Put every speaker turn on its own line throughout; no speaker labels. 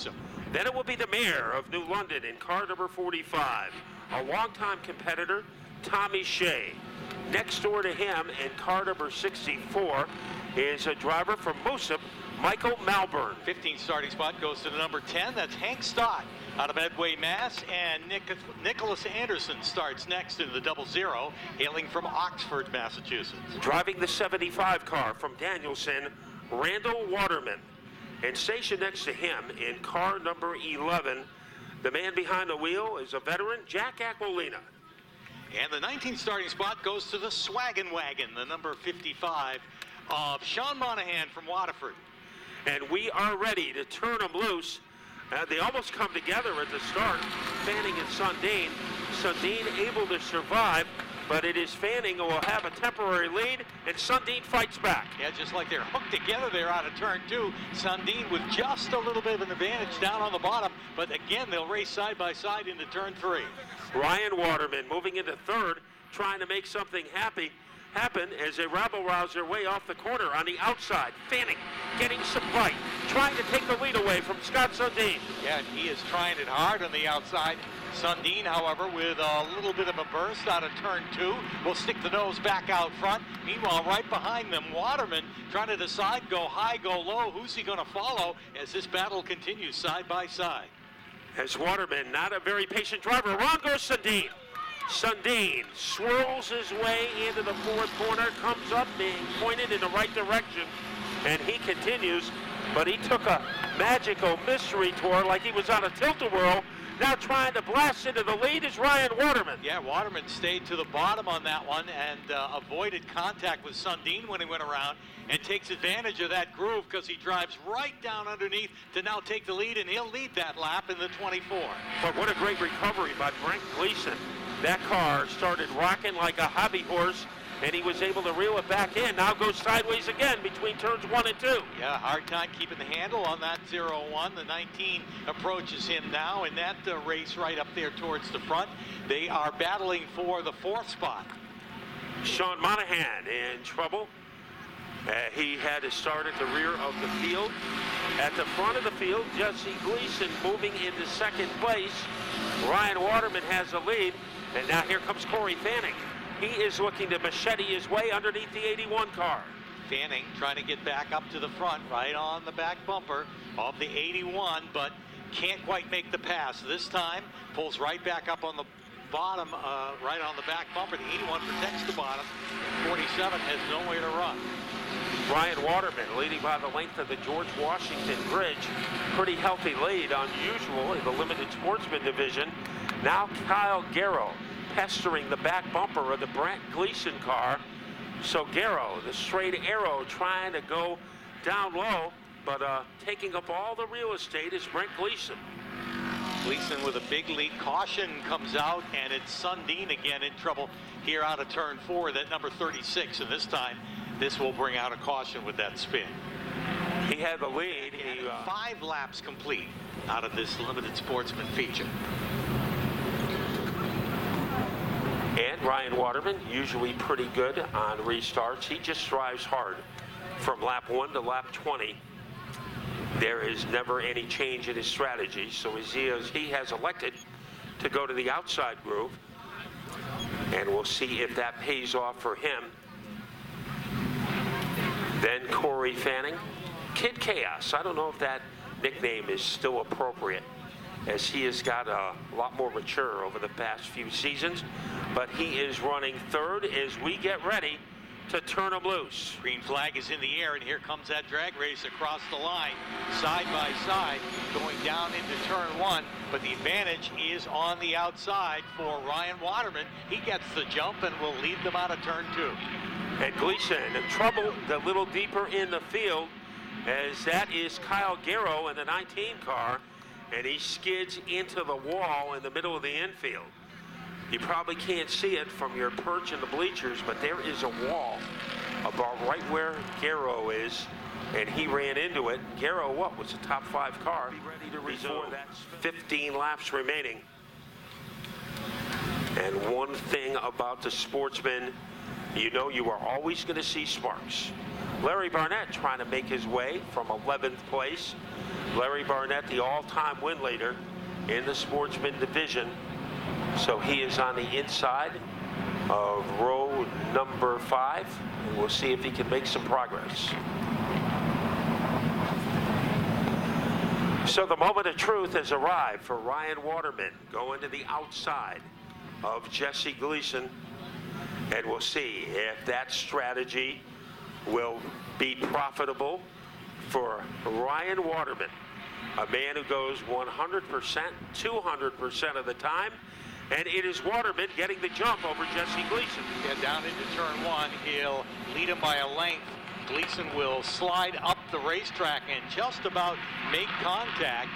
Newsom.
Then it will be the mayor of New London in car number 45, a longtime competitor, Tommy Shea. Next door to him in car number 64 is a driver from Moosup, Michael Malburn.
15th starting spot goes to the number 10. That's Hank Stott out of Medway, Mass. And Nicholas Anderson starts next in the 00, hailing from Oxford, Massachusetts.
Driving the 75 car from Danielson, Randall Waterman. And stationed next to him in car number 11, the man behind the wheel is a veteran, Jack Aquilina.
And the 19th starting spot goes to the Swaggin' Wagon, the number 55 of Sean Monahan from Waterford.
And we are ready to turn them loose. They almost come together at the start, Fanning and Sundin. Sundin able to survive, but it is Fanning who will have a temporary lead, and Sundin fights back.
Yeah, just like they're hooked together there out of turn 2. Sundin with just a little bit of an advantage down on the bottom, but again, they'll race side by side into turn 3.
Ryan Waterman moving into third, trying to make something happen as they rabble-rouse their way off the corner on the outside. Fanning getting some fight, trying to take the lead away from Scott Sundin.
Yeah, he is trying it hard on the outside. Sundin, however, with a little bit of a burst out of turn 2, will stick the nose back out front. Meanwhile, right behind them, Waterman trying to decide, go high, go low. Who's he going to follow as this battle continues side by side?
As Waterman, not a very patient driver. Around goes Sundin. Sundin swirls his way into the fourth corner, comes up being pointed in the right direction, and he continues, but he took a magical mystery tour like he was on a tilt-a-whirl. Now trying to blast into the lead is Ryan Waterman.
Yeah, Waterman stayed to the bottom on that one and avoided contact with Sundin when he went around, and takes advantage of that groove because he drives right down underneath to now take the lead, and he'll lead that lap in the 24.
But what a great recovery by Brent Gleason. That car started rocking like a hobby horse, and he was able to reel it back in. Now goes sideways again between turns 1 and 2.
Yeah, hard time keeping the handle on that 0-1. The 19 approaches him now in that race right up there towards the front. They are battling for the 4th spot.
Sean Monahan in trouble. He had to start at the rear of the field. At the front of the field, Jesse Gleason moving into second place. Ryan Waterman has the lead, and now here comes Corey Fanning. He is looking to machete his way underneath the 81 car.
Fanning trying to get back up to the front, right on the back bumper of the 81, but can't quite make the pass. This time, pulls right back up on the bottom, right on the back bumper. The 81 protects the bottom. 47 has nowhere to run.
Ryan Waterman leading by the length of the George Washington Bridge. Pretty healthy lead, unusual in the limited sportsman division. Now Kyle Garrow pestering the back bumper of the Brent Gleason car. So Garrow, the straight arrow, trying to go down low, but taking up all the real estate is Brent Gleason.
Gleason with a big lead. Caution comes out, and it's Sundin again in trouble here out of turn 4, that number 36, and this time this will bring out a caution with that spin.
He had the lead.
He 5 laps complete out of this limited sportsman feature.
And Ryan Waterman, usually pretty good on restarts. He just drives hard from lap 1 to lap 20. There is never any change in his strategy, so he has elected to go to the outside groove, and we'll see if that pays off for him. Then Corey Fanning, Kid Chaos. I don't know if that nickname is still appropriate, as he has got a lot more mature over the past few seasons, but he is running third as we get ready to turn him loose.
Green flag is in the air, and here comes that drag race across the line, side by side, going down into turn 1, but the advantage is on the outside for Ryan Waterman. He gets the jump and will lead them out of turn 2.
And Gleason in trouble a little deeper in the field, as that is Kyle Garrow in the 19 car, and he skids into the wall in the middle of the infield. You probably can't see it from your perch in the bleachers, but there is a wall about right where Garrow is, and he ran into it. Garrow, what, was a top 5 car? Be ready to resume. That's 15 laps remaining. And one thing about the sportsman you know you are always going to see sparks. Larry Barnett trying to make his way from 11th place. Larry Barnett, the all-time win leader in the Sportsman division. So he is on the inside of row number 5, and we'll see if he can make some progress. So the moment of truth has arrived for Ryan Waterman, going to the outside of Jesse Gleason, and we'll see if that strategy will be profitable for Ryan Waterman, a man who goes 100%, 200% of the time. And it is Waterman getting the jump over Jesse Gleason.
Yeah, down into turn 1, he'll lead him by a length. Gleason will slide up the racetrack and just about make contact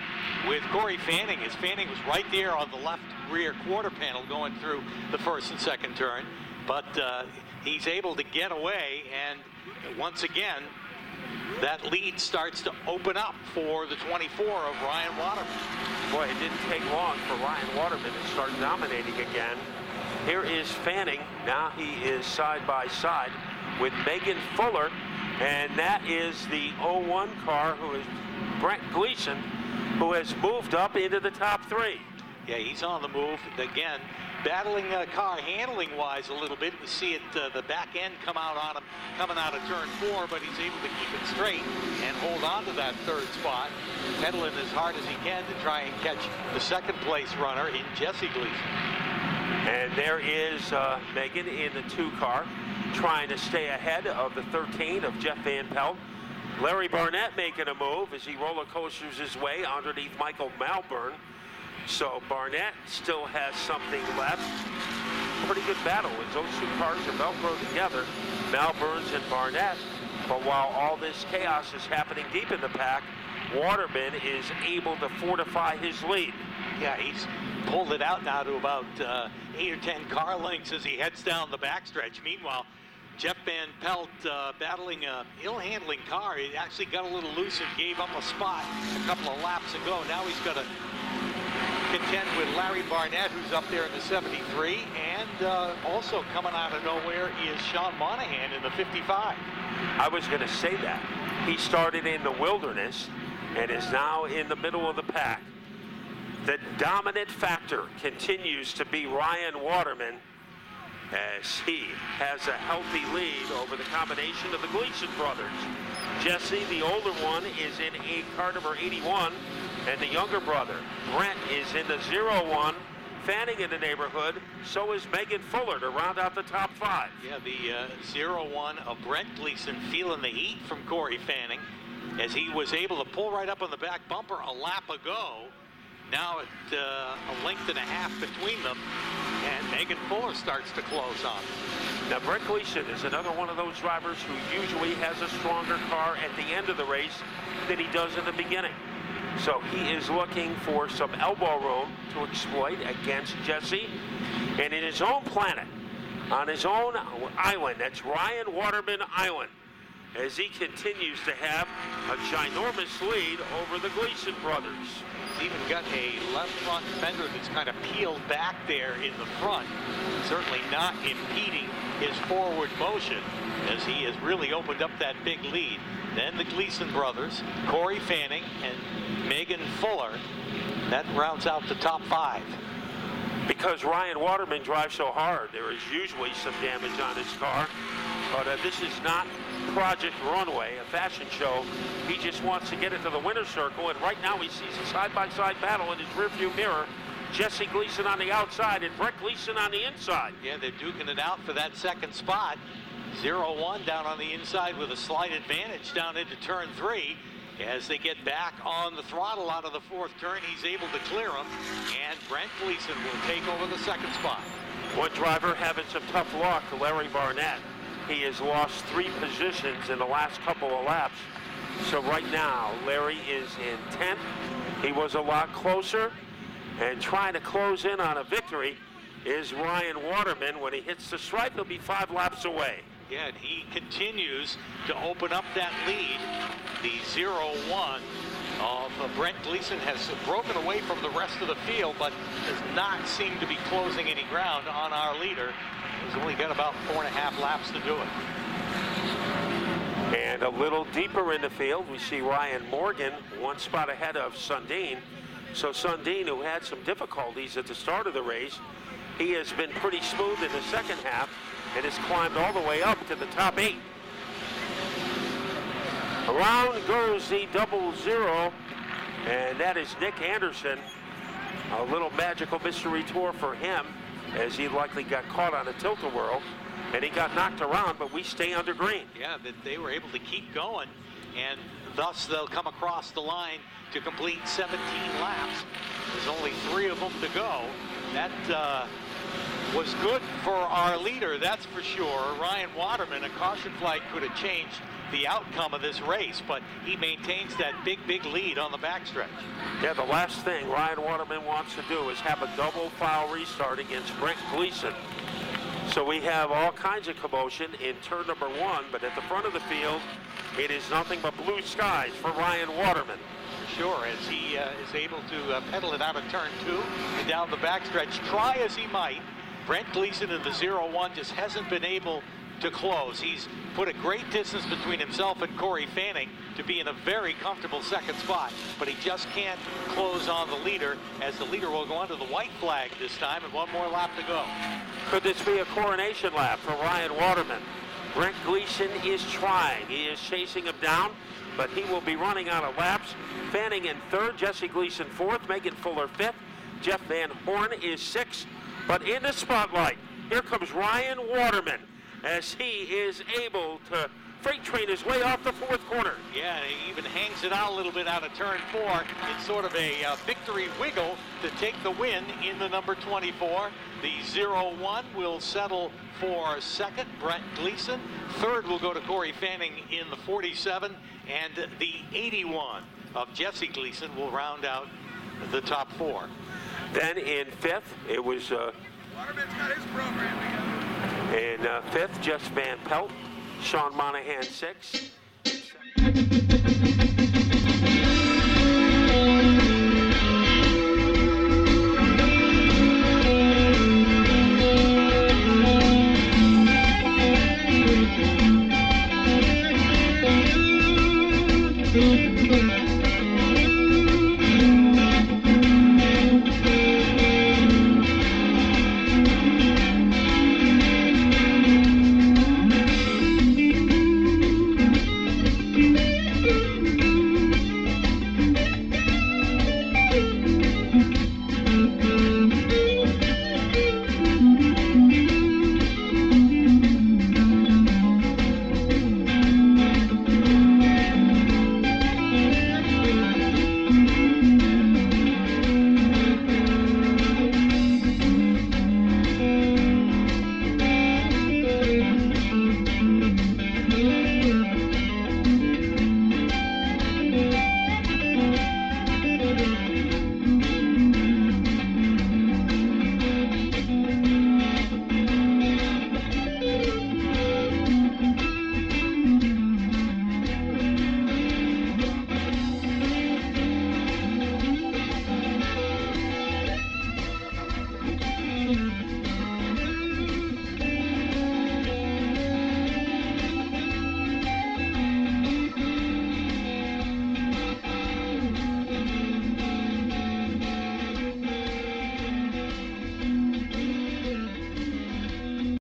with Corey Fanning, as Fanning was right there on the left rear quarter panel going through the first and second turn. But he's able to get away, and once again, that lead starts to open up for the 24 of Ryan Waterman.
Boy, it didn't take long for Ryan Waterman to start dominating again. Here is Fanning. Now he is side by side with Megan Fuller, and that is the 01 car, who is Brent Gleason, who has moved up into the top 3.
Yeah, he's on the move again, battling car handling-wise a little bit. We see it, the back end come out on him, coming out of turn 4, but he's able to keep it straight and hold on to that third spot, pedaling as hard as he can to try and catch the second place runner in Jesse Gleason.
And there is Megan in the 2 car, trying to stay ahead of the 13 of Jeff Van Pelt. Larry Barnett making a move as he roller coasters his way underneath Michael Malburn. So Barnett still has something left. Pretty good battle as those 2 cars are Velcro together, Malburns and Barnett. But while all this chaos is happening deep in the pack, Waterman is able to fortify his lead.
Yeah, he's pulled it out now to about 8 or 10 car lengths as he heads down the backstretch. Meanwhile, Jeff Van Pelt battling a ill-handling car. He actually got a little loose and gave up a spot a couple of laps ago. Now he's got to contend with Larry Barnett, who's up there in the 73, and also coming out of nowhere is Sean Monahan in the 55.
I was going to say that. He started in the wilderness and is now in the middle of the pack. The dominant factor continues to be Ryan Waterman, as he has a healthy lead over the combination of the Gleason brothers. Jesse, the older one, is in car number 81, and the younger brother, Brent, is in the 01. Fanning in the neighborhood, so is Megan Fuller to round out the top 5.
Yeah, the 01 of Brent Gleason feeling the heat from Corey Fanning, as he was able to pull right up on the back bumper a lap ago. Now at a length and a half between them, and Megan Fuller starts to close on.
Now Brent Gleason is another one of those drivers who usually has a stronger car at the end of the race than he does in the beginning. So he is looking for some elbow room to exploit against Jesse, and in his own planet, on his own island, that's Ryan Waterman Island, as he continues to have a ginormous lead over the Gleason brothers.
He's even got a left front fender that's kind of peeled back there in the front, certainly not impeding his forward motion, as he has really opened up that big lead. Then the Gleason brothers, Corey Fanning and Megan Fuller, that rounds out the top 5.
Because Ryan Waterman drives so hard, there is usually some damage on his car, but this is not Project Runway, a fashion show. He just wants to get into the winner's circle, and right now he sees a side-by-side battle in his rearview mirror. Jesse Gleason on the outside and Brett Gleason on the inside.
Yeah, they're duking it out for that second spot. 0-1 down on the inside with a slight advantage down into turn 3. As they get back on the throttle out of the 4th turn, he's able to clear him, and Brent Gleason will take over the second spot.
One driver having some tough luck, Larry Barnett. He has lost 3 positions in the last couple of laps. So right now, Larry is in 10th. He was a lot closer, and trying to close in on a victory is Ryan Waterman. When he hits the stripe, he'll be 5 laps away.
Yeah, and he continues to open up that lead. The 0-1 Brent Gleason has broken away from the rest of the field, but does not seem to be closing any ground on our leader. He's only got about 4.5 laps to do it.
And a little deeper in the field, we see Ryan Morgan, 1 spot ahead of Sundin. So Sundin, who had some difficulties at the start of the race, he has been pretty smooth in the second half and has climbed all the way up to the top 8. Around goes the 00, and that is Nick Anderson. A little magical mystery tour for him, as he likely got caught on a tilt-a-whirl, and he got knocked around, but we stay under green.
Yeah, they were able to keep going, and thus they'll come across the line to complete 17 laps. There's only 3 of them to go. That was good for our leader, that's for sure. Ryan Waterman, a caution flag could have changed the outcome of this race, but he maintains that big lead on the backstretch.
Yeah, the last thing Ryan Waterman wants to do is have a double foul restart against Brent Gleason. So we have all kinds of commotion in turn number 1, but at the front of the field, it is nothing but blue skies for Ryan Waterman.
For sure, as he is able to pedal it out of turn 2 and down the backstretch. Try as he might, Brent Gleason in the 0-1 just hasn't been able to close. He's put a great distance between himself and Corey Fanning to be in a very comfortable second spot, but he just can't close on the leader, as the leader will go under the white flag this time and 1 more lap to go.
Could this be a coronation lap for Ryan Waterman? Brent Gleason is trying. He is chasing him down, but he will be running out of laps. Fanning in 3rd, Jesse Gleason 4th, Megan Fuller 5th, Jeff Van Horn is 6th. But in the spotlight, here comes Ryan Waterman, as he is able to freight train his way off the 4th corner.
Yeah, he even hangs it out a little bit out of turn 4. It's sort of a victory wiggle to take the win in the number 24. The 0-1 will settle for 2nd, Brent Gleason. 3rd will go to Corey Fanning in the 47, and the 81 of Jesse Gleason will round out the top 4.
Then in 5th, it was
Waterman's got his program together.
in 5th, Jess Van Pelt, Sean Monahan 6th.